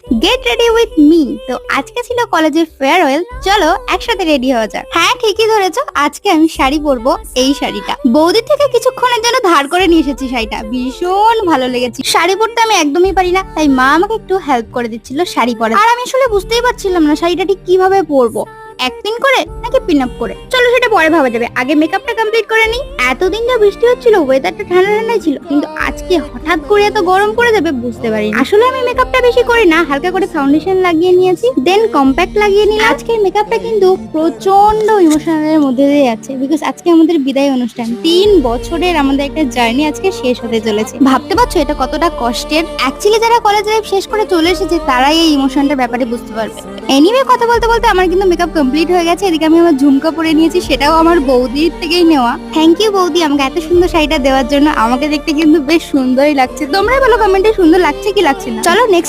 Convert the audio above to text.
Get ready with me. তো আজকে ছিল কলেজের ফেয়ারওয়েল, চলো একসাথে রেডি হওয়া যাক। হ্যাঁ ঠিকই ধরেছো, আজকে আমি শাড়ি পরবো। এই শাড়িটা বৌদির থেকে কিছুক্ষণের জন্য ধার করে নিয়ে এসেছি। শাড়িটা ভীষণ ভালো লেগেছে। শাড়ি পরতে আমি একদমই পারি না, তাই মা আমাকে একটু হেল্প করে দিচ্ছিল শাড়ি পরা। আর আমি আসলে বুঝতেই পারছিলাম না শাড়িটা ঠিক কিভাবে পরবো, একদিন করে নাকি পিন আপ করে। চলো সেটা পরে ভাবা যাবে, আগে মেকআপটা কমপ্লিট করে নিই। এতদিন যা বৃষ্টি হচ্ছিল, ওয়েদারটা ঠান্ডা ঠান্ডা ছিল, কিন্তু আজকে হঠাৎ করে এত গরম করে দেবে বুঝতে পারিনি। আসলে আমি মেকআপটা বেশি করি না, হালকা করে ফাউন্ডেশন লাগিয়ে নিয়েছি, দেন কম্প্যাক্ট লাগিয়ে নিলাম। আজকের মেকআপটা কিন্তু প্রচন্ড ইমোশনালের মধ্যে দিয়ে যাচ্ছে, বিকজ আজকে আমাদের বিদায় অনুষ্ঠান। 3 বছরের আমাদের একটা জার্নি আজকে শেষ হতে চলেছে। ভাবতে পারছো এটা কতটা কষ্টের? অ্যাকচুয়ালি যারা কলেজ লাইফ শেষ করে চলে এসেছে তারাই এই ইমোশনটার ব্যাপারে বুঝতে পারবে। এনিওয়ে, কথা বলতে বলতে আমার কিন্তু মেকআপ কমপ্লিট হয়ে গেছে। এদিকে আমি আমার ঝুমকা পরে নিয়েছি, সেটাও আমার বৌদির থেকেই নেওয়া। থ্যাংক ইউ বৌদি আমাকে এত সুন্দর শাড়িটা দেওয়ার জন্য। আমাকে দেখতে কিন্তু বেশ সুন্দরই লাগছে। তোমরাই বলো কমেন্টে সুন্দর লাগছে কি লাগছে না। চলো নেক্সট